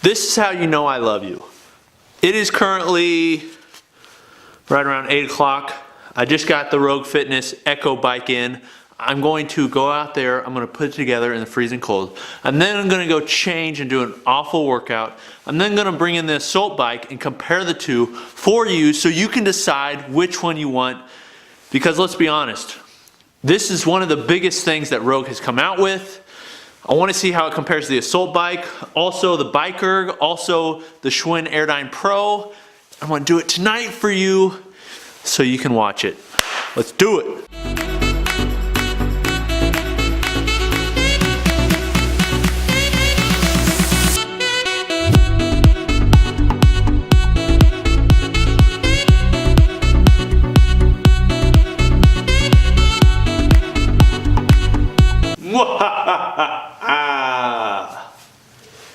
This is how you know I love you. It is currently right around 8 o'clock. I just got the Rogue Fitness Echo bike in. I'm going to go out there, I'm going to put it together in the freezing cold. And then I'm going to go change and do an awful workout. I'm then going to bring in the Assault bike and compare the two for you so you can decide which one you want. Because let's be honest, this is one of the biggest things that Rogue has come out with. I want to see how it compares to the Assault bike, also the Biker, also the Schwinn Airdyne Pro. I'm going to do it tonight for you so you can watch it. Let's do it.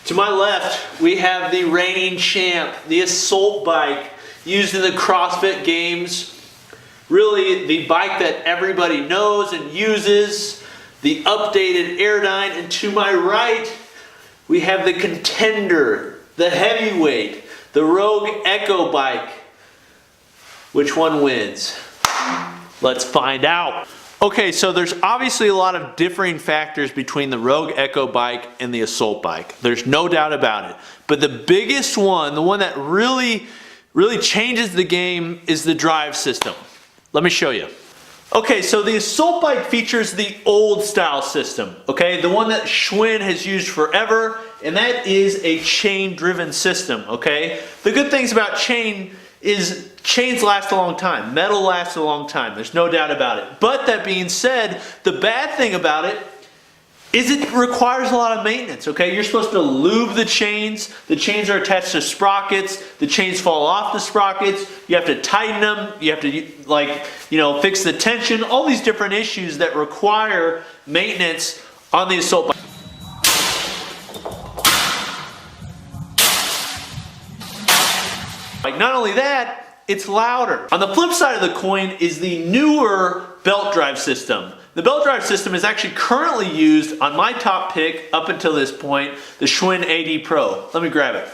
To my left, we have the reigning champ, the Assault bike, used in the CrossFit Games. Really, the bike that everybody knows and uses, the updated Airdyne. And to my right, we have the contender, the heavyweight, the Rogue Echo bike. Which one wins? Let's find out. Okay, so there's obviously a lot of differing factors between the Rogue Echo bike and the Assault bike. There's no doubt about it. But the biggest one, the one that really changes the game, is the drive system. Let me show you. Okay, so the Assault bike features the old style system, okay? The one that Schwinn has used forever, and that is a chain-driven system, okay? The good things about chains last a long time. Metal lasts a long time. There's no doubt about it. But that being said, the bad thing about it is it requires a lot of maintenance, okay? You're supposed to lube the chains. The chains are attached to sprockets. The chains fall off the sprockets. You have to tighten them. You have to, fix the tension. All these different issues that require maintenance on the Assault bike. Not only that, it's louder. On the flip side of the coin is the newer belt drive system. The belt drive system is actually currently used on my top pick up until this point, the Schwinn AD Pro. Let me grab it.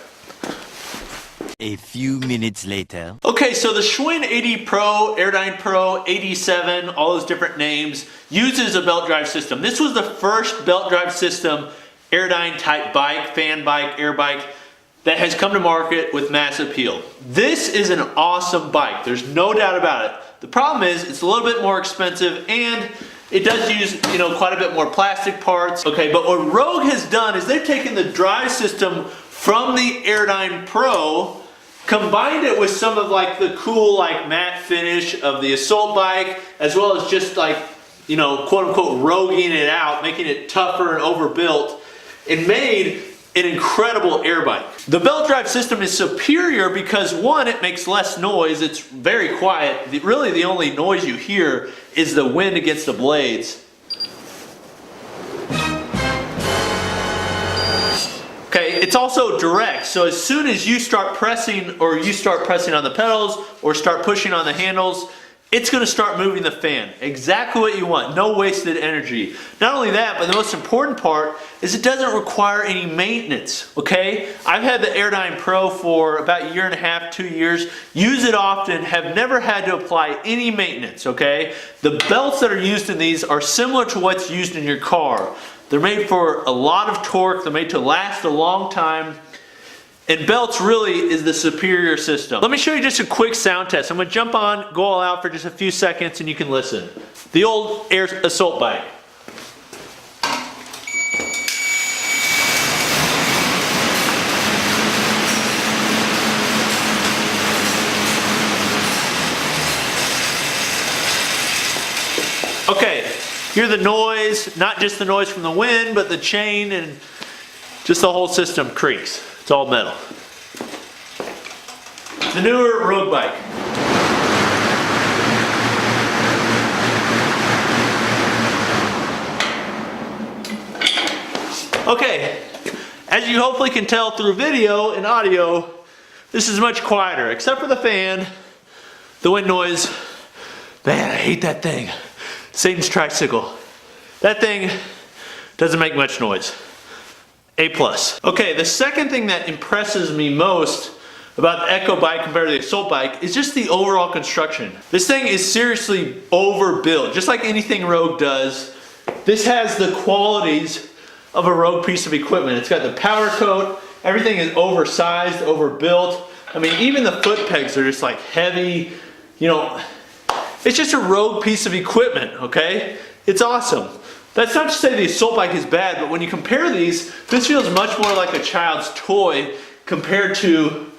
A few minutes later. Okay, so the Schwinn AD Pro, Airdyne Pro, 87, all those different names, uses a belt drive system. This was the first belt drive system, Airdyne type bike, fan bike, air bike, that has come to market with mass appeal. This is an awesome bike. There's no doubt about it. The problem is it's a little bit more expensive and it does use, quite a bit more plastic parts. Okay, but what Rogue has done is they've taken the drive system from the Airdyne Pro, combined it with some of the cool matte finish of the Assault bike, as well as just quote unquote roguing it out, making it tougher and overbuilt, and made an incredible air bike. The belt drive system is superior because one, it makes less noise. It's very quiet. Really the only noise you hear is the wind against the blades. Okay, it's also direct. So as soon as you start pressing on the pedals or start pushing on the handles, it's going to start moving the fan. Exactly what you want. No wasted energy. Not only that, but the most important part is it doesn't require any maintenance, okay? I've had the Airdyne Pro for about a year and a half, 2 years. Use it often, have never had to apply any maintenance, okay? The belts that are used in these are similar to what's used in your car. They're made for a lot of torque. They're made to last a long time. And belts really is the superior system. Let me show you just a quick sound test. I'm going to jump on, go all out for just a few seconds and you can listen. The old Assault bike. Okay, hear the noise, not just the noise from the wind, but the chain and just the whole system creaks. It's all metal. The newer Rogue bike. Okay, as you hopefully can tell through video and audio, this is much quieter, except for the fan, the wind noise. Man, I hate that thing. Satan's tricycle. That thing doesn't make much noise. A+. Okay, the second thing that impresses me most about the Echo bike compared to the Assault bike is just the overall construction. This thing is seriously overbuilt, just like anything Rogue does. This has the qualities of a Rogue piece of equipment. It's got the powder coat, everything is oversized, overbuilt. I mean, even the foot pegs are just like heavy, you know, it's just a Rogue piece of equipment, okay? It's awesome. That's not to say the Assault bike is bad, but when you compare these, this feels much more like a child's toy compared to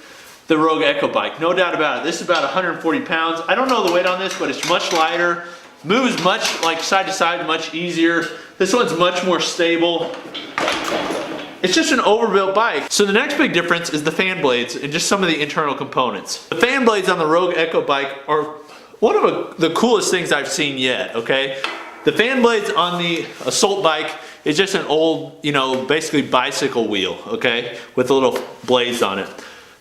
the Rogue Echo bike. No doubt about it. This is about 140 pounds. I don't know the weight on this, but it's much lighter. Moves much like side to side, much easier. This one's much more stable. It's just an overbuilt bike. So the next big difference is the fan blades and just some of the internal components. The fan blades on the Rogue Echo bike are one of the coolest things I've seen yet, okay? The fan blades on the Assault bike is just an old, you know, basically bicycle wheel, okay? With the little blades on it.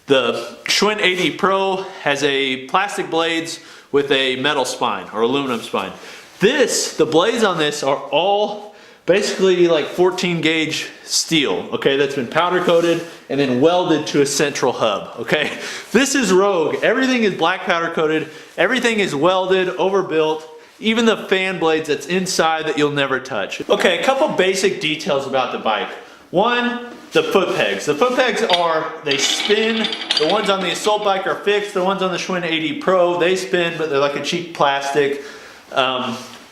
The Schwinn 80 Pro has a plastic blades with a metal spine or aluminum spine. The blades on this are all basically like 14 gauge steel, okay, that's been powder coated and then welded to a central hub, okay? This is Rogue. Everything is black powder coated, everything is welded, overbuilt, even the fan blades that's inside that you'll never touch. Okay, a couple basic details about the bike. One, the foot pegs. The foot pegs they spin. The ones on the Assault bike are fixed. The ones on the Schwinn 80 Pro, they spin, but they're like a cheap plastic.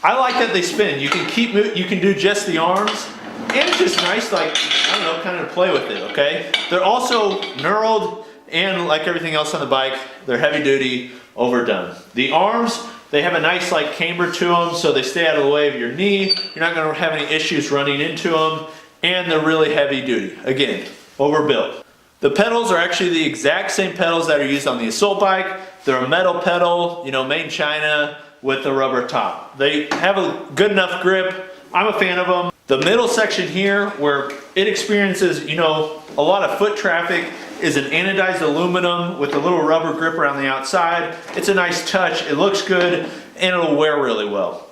I like that they spin. You can do just the arms, and it's just nice, like, I don't know, kind of play with it, okay? They're also knurled, and like everything else on the bike, they're heavy duty, overdone. The arms, they have a nice like camber to them, so they stay out of the way of your knee. You're not gonna have any issues running into them. And they're really heavy duty. Again, overbuilt. The pedals are actually the exact same pedals that are used on the Assault bike. They're a metal pedal, you know, made in China with a rubber top. They have a good enough grip. I'm a fan of them. The middle section here where it experiences, you know, a lot of foot traffic is an anodized aluminum with a little rubber grip around the outside. It's a nice touch, it looks good, and it'll wear really well.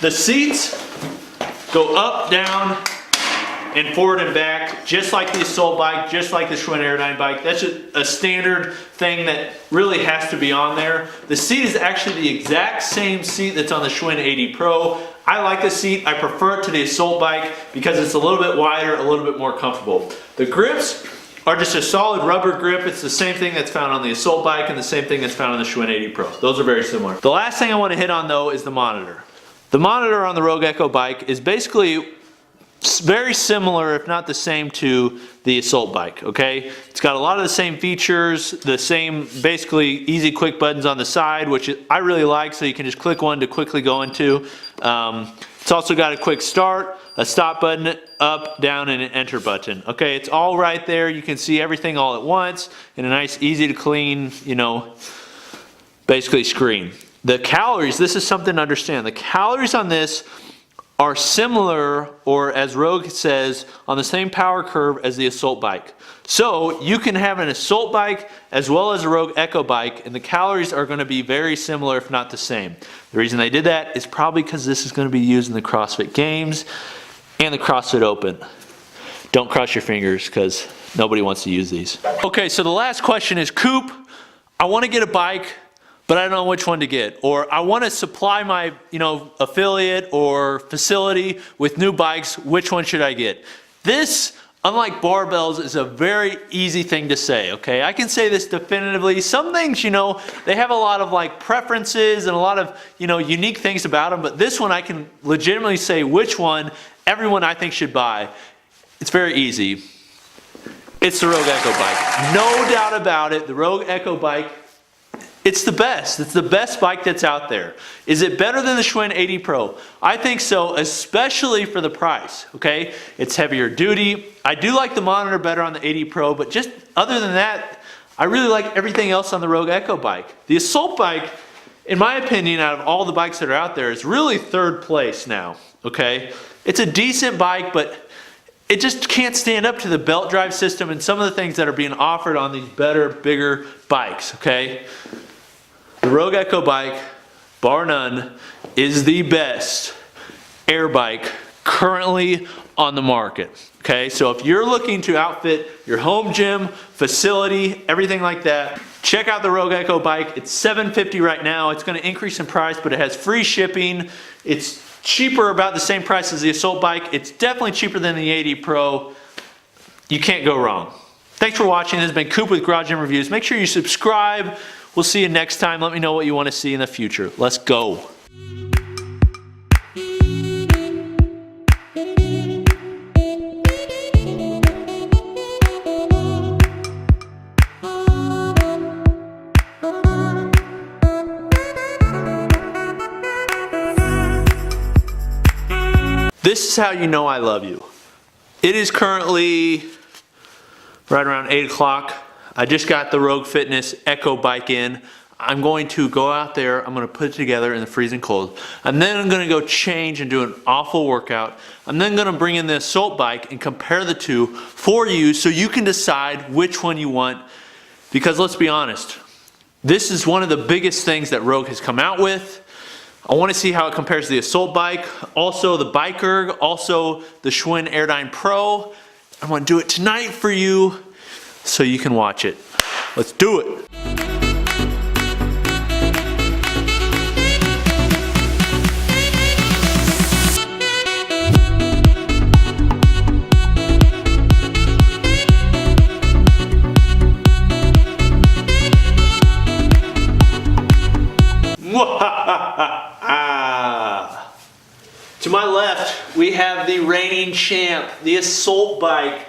The seats go up, down, and forward and back, just like the Assault bike, just like the Schwinn Airdyne bike. That's a standard thing that really has to be on there. The seat is actually the exact same seat that's on the Schwinn 80 Pro. I like the seat, I prefer it to the Assault bike because it's a little bit wider, a little bit more comfortable. The grips are just a solid rubber grip. It's the same thing that's found on the Assault bike and the same thing that's found on the Schwinn 80 Pro. Those are very similar. The last thing I want to hit on though is the monitor. The monitor on the Rogue Echo bike is basically very similar, if not the same, to the Assault bike, okay? It's got a lot of the same features, the same basically easy quick buttons on the side, which I really like, so you can just click one to quickly go into. It's also got a quick start, a stop button, up, down, and an enter button. Okay, it's all right there. You can see everything all at once in a nice, easy to clean, you know, basically screen. The calories, this is something to understand. The calories on this are similar, or as Rogue says, on the same power curve as the Assault bike. So you can have an Assault bike as well as a Rogue Echo bike, and the calories are going to be very similar, if not the same. The reason they did that is probably because this is going to be used in the CrossFit Games and the CrossFit Open. Don't cross your fingers because nobody wants to use these. Okay, so the last question is, Coop, I want to get a bike, but I don't know which one to get. Or I want to supply my, you know, affiliate or facility with new bikes. Which one should I get? This, unlike barbells, is a very easy thing to say, okay? I can say this definitively. Some things, you know, they have a lot of like preferences and a lot of, you know, unique things about them, but this one I can legitimately say which one everyone I think should buy. It's very easy. It's the Rogue Echo bike. No doubt about it, the Rogue Echo bike, it's the best. It's the best bike that's out there. Is it better than the Schwinn 80 Pro? I think so, especially for the price, okay? It's heavier duty. I do like the monitor better on the 80 Pro, but just other than that, I really like everything else on the Rogue Echo bike. The Assault bike, in my opinion, out of all the bikes that are out there, is really third place now, okay? It's a decent bike, but it just can't stand up to the belt drive system and some of the things that are being offered on these better, bigger bikes, okay? The Rogue Echo bike, bar none, is the best air bike currently on the market. Okay, so if you're looking to outfit your home gym, facility, everything like that, check out the Rogue Echo bike. It's $750 right now. It's gonna increase in price, but it has free shipping. It's cheaper, about the same price as the Assault bike. It's definitely cheaper than the AD Pro. You can't go wrong. Thanks for watching. This has been Coop with Garage Gym Reviews. Make sure you subscribe. We'll see you next time. Let me know what you want to see in the future. Let's go. This is how you know I love you. It is currently right around 8 o'clock. I just got the Rogue Fitness Echo bike in. I'm going to go out there, I'm gonna put it together in the freezing cold. And then I'm gonna go change and do an awful workout. I'm then gonna bring in the Assault bike and compare the two for you so you can decide which one you want. Because let's be honest, this is one of the biggest things that Rogue has come out with. I want to see how it compares to the Assault bike, also the Biker, also the Schwinn Airdyne Pro. I want to do it tonight for you so you can watch it. Let's do it. To my left, we have the reigning champ, the Assault bike.